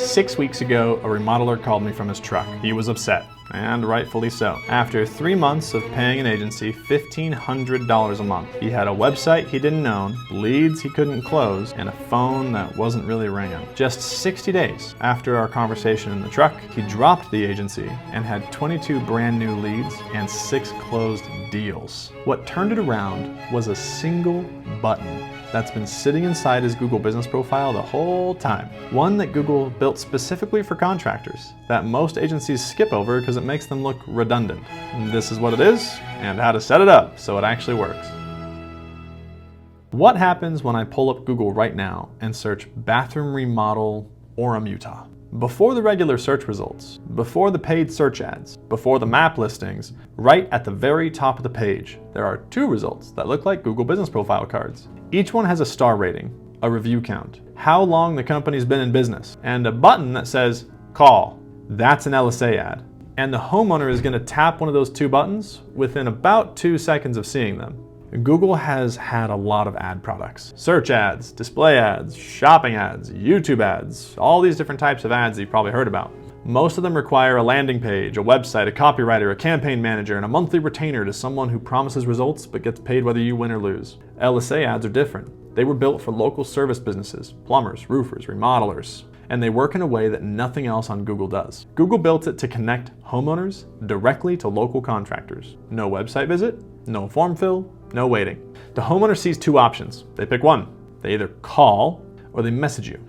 6 weeks ago, a remodeler called me from his truck. He was upset, and rightfully so. After 3 months of paying an agency $1,500 a month, he had a website he didn't own, leads he couldn't close, and a phone that wasn't really ringing. Just 60 days after our conversation in the truck, he dropped the agency and had 22 brand new leads and 6 closed deals. What turned it around was a single button that's been sitting inside his Google business profile the whole time. One that Google built specifically for contractors that most agencies skip over because it makes them look redundant. This is what it is and how to set it up so it actually works. What happens when I pull up Google right now and search bathroom remodel Orem, Utah? Before the regular search results, before the paid search ads, before the map listings, right at the very top of the page, there are 2 results that look like Google business profile cards. Each one has a star rating, a review count, how long the company's been in business, and a button that says call. That's an LSA ad. And the homeowner is going to tap one of those 2 buttons within about 2 seconds of seeing them. Google has had a lot of ad products. Search ads, display ads, shopping ads, YouTube ads, all these different types of ads that you've probably heard about. Most of them require a landing page, a website, a copywriter, a campaign manager, and a monthly retainer to someone who promises results but gets paid whether you win or lose. LSA ads are different. They were built for local service businesses, plumbers, roofers, remodelers, and they work in a way that nothing else on Google does. Google built it to connect homeowners directly to local contractors. No website visit, no form fill, no waiting. The homeowner sees 2 options. They pick one. They either call or they message you.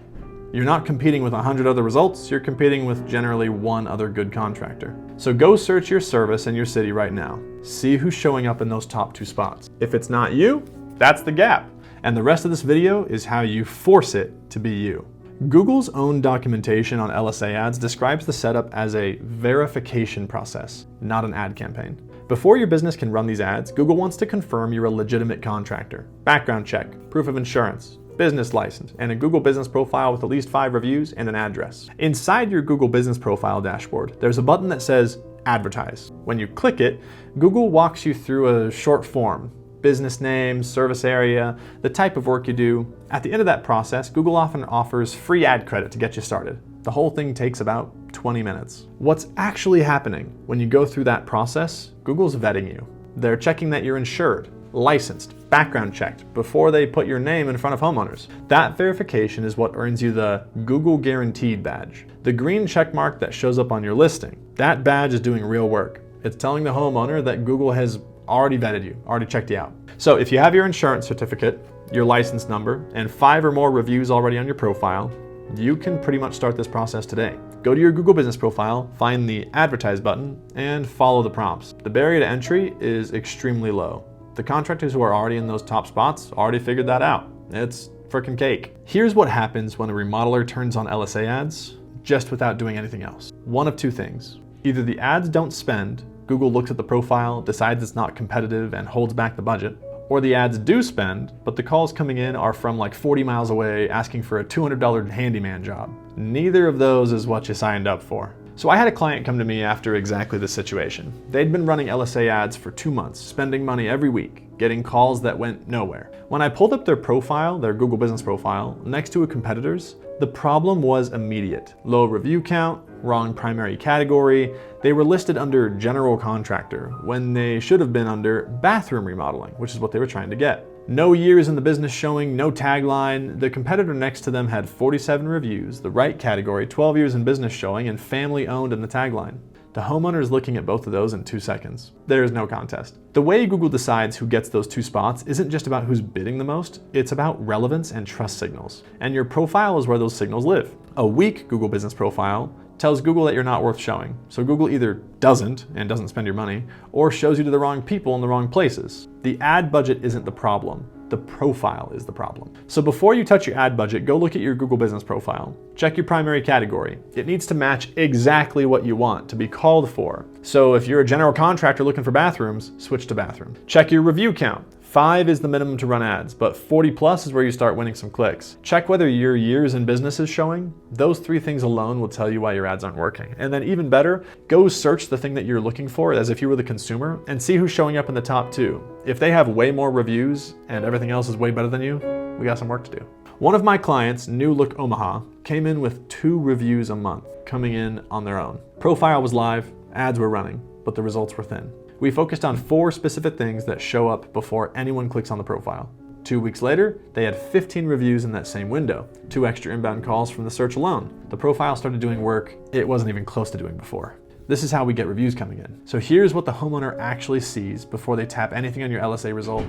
You're not competing with 100 other results, you're competing with generally 1 other good contractor. So go search your service in your city right now. See who's showing up in those top 2 spots. If it's not you, that's the gap. And the rest of this video is how you force it to be you. Google's own documentation on LSA ads describes the setup as a verification process, not an ad campaign. Before your business can run these ads, Google wants to confirm you're a legitimate contractor. Background check, proof of insurance, business license, and a Google business profile with at least 5 reviews and an address. Inside your Google business profile dashboard, there's a button that says advertise. When you click it, Google walks you through a short form. Business name, service area, the type of work you do. At the end of that process, Google often offers free ad credit to get you started. The whole thing takes about 20 minutes. What's actually happening when you go through that process? Google's vetting you. They're checking that you're insured, licensed, background checked before they put your name in front of homeowners. That verification is what earns you the Google Guaranteed badge, the green check mark that shows up on your listing. That badge is doing real work. It's telling the homeowner that Google has already vetted you, already checked you out. So if you have your insurance certificate, your license number, and 5 or more reviews already on your profile, you can pretty much start this process today. Go to your Google business profile, find the advertise button, and follow the prompts. The barrier to entry is extremely low. The contractors who are already in those top spots already figured that out. It's frickin' cake. Here's what happens when a remodeler turns on LSA ads just without doing anything else. One of 2 things. Either the ads don't spend, Google looks at the profile, decides it's not competitive, and holds back the budget, or the ads do spend, but the calls coming in are from like 40 miles away asking for a $200 handyman job. Neither of those is what you signed up for. So I had a client come to me after exactly this situation. They'd been running LSA ads for 2 months, spending money every week, getting calls that went nowhere. When I pulled up their profile, their Google business profile, next to a competitor's, the problem was immediate. Low review count, wrong primary category. They were listed under general contractor when they should have been under bathroom remodeling, which is what they were trying to get. No years in the business showing, no tagline. The competitor next to them had 47 reviews, the right category, 12 years in business showing, and family owned in the tagline. The homeowner is looking at both of those in 2 seconds. There is no contest. The way Google decides who gets those 2 spots isn't just about who's bidding the most, it's about relevance and trust signals. And your profile is where those signals live. A weak Google business profile tells Google that you're not worth showing. So Google either doesn't spend your money, or shows you to the wrong people in the wrong places. The ad budget isn't the problem. The profile is the problem. So before you touch your ad budget, go look at your Google business profile. Check your primary category. It needs to match exactly what you want to be called for. So if you're a general contractor looking for bathrooms, switch to bathroom. Check your review count. 5 is the minimum to run ads, but 40 plus is where you start winning some clicks. Check whether your years in business is showing. Those 3 things alone will tell you why your ads aren't working. And then even better, go search the thing that you're looking for as if you were the consumer and see who's showing up in the top 2. If they have way more reviews and everything else is way better than you, we got some work to do. One of my clients, New Look Omaha, came in with 2 reviews a month coming in on their own. Profile was live, ads were running, but the results were thin. We focused on 4 specific things that show up before anyone clicks on the profile. 2 weeks later, they had 15 reviews in that same window, 2 extra inbound calls from the search alone. The profile started doing work it wasn't even close to doing before. This is how we get reviews coming in. So here's what the homeowner actually sees before they tap anything on your LSA result: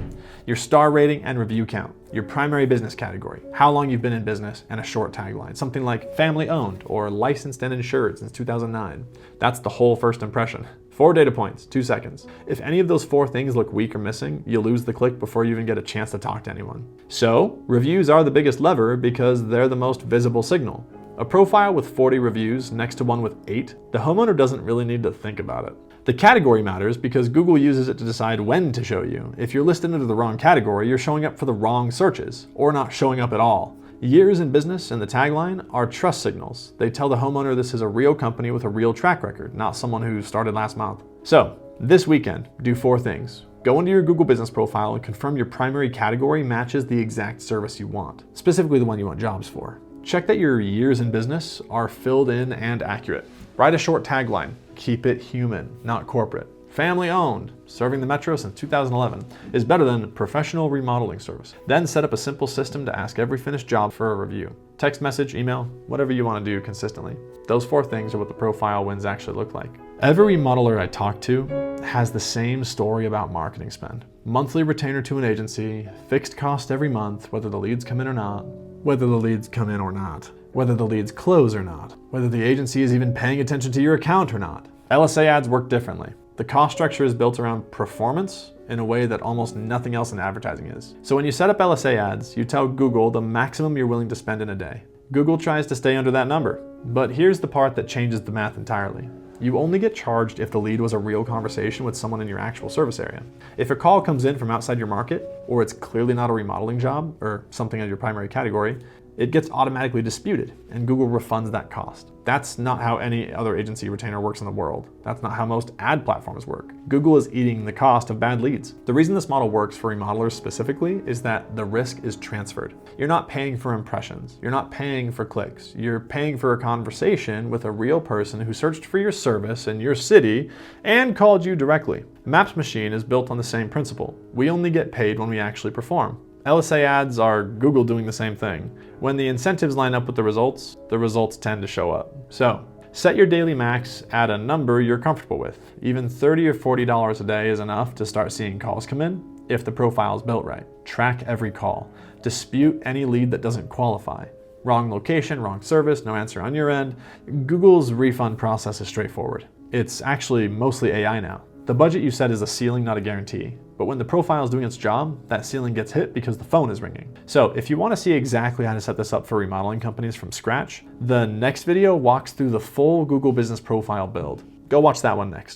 your star rating and review count, your primary business category, how long you've been in business, and a short tagline, something like family owned or licensed and insured since 2009. That's the whole first impression. 4 data points, 2 seconds. If any of those 4 things look weak or missing, you'll lose the click before you even get a chance to talk to anyone. So, reviews are the biggest lever because they're the most visible signal. A profile with 40 reviews next to one with 8, the homeowner doesn't really need to think about it. The category matters because Google uses it to decide when to show you. If you're listed under the wrong category, you're showing up for the wrong searches, or not showing up at all. Years in business and the tagline are trust signals. They tell the homeowner this is a real company with a real track record, not someone who started last month. So, this weekend, do 4 things. Go into your Google business profile and confirm your primary category matches the exact service you want, specifically the one you want jobs for. Check that your years in business are filled in and accurate. Write a short tagline. Keep it human, not corporate. Family owned, serving the metro since 2011, is better than professional remodeling service. Then set up a simple system to ask every finished job for a review. Text message, email, whatever you want to do consistently. Those 4 things are what the profile wins actually look like. Every remodeler I talk to has the same story about marketing spend. Monthly retainer to an agency, fixed cost every month, whether the leads come in or not, whether the leads come in or not, whether the leads close or not, whether the agency is even paying attention to your account or not. LSA ads work differently. The cost structure is built around performance in a way that almost nothing else in advertising is. So when you set up LSA ads, you tell Google the maximum you're willing to spend in a day. Google tries to stay under that number. But here's the part that changes the math entirely. You only get charged if the lead was a real conversation with someone in your actual service area. If a call comes in from outside your market, or it's clearly not a remodeling job or something in your primary category, it gets automatically disputed and Google refunds that cost. That's not how any other agency retainer works in the world. That's not how most ad platforms work. Google is eating the cost of bad leads. The reason this model works for remodelers specifically is that the risk is transferred. You're not paying for impressions. You're not paying for clicks. You're paying for a conversation with a real person who searched for your service in your city and called you directly. Maps Machine is built on the same principle. We only get paid when we actually perform. LSA ads are Google doing the same thing. When the incentives line up with the results tend to show up. So, set your daily max at a number you're comfortable with. Even $30 or $40 a day is enough to start seeing calls come in if the profile is built right. Track every call. Dispute any lead that doesn't qualify. Wrong location, wrong service, no answer on your end. Google's refund process is straightforward. It's actually mostly AI now. The budget you set is a ceiling, not a guarantee. But when the profile is doing its job, that ceiling gets hit because the phone is ringing. So if you want to see exactly how to set this up for remodeling companies from scratch, the next video walks through the full Google Business Profile build. Go watch that one next.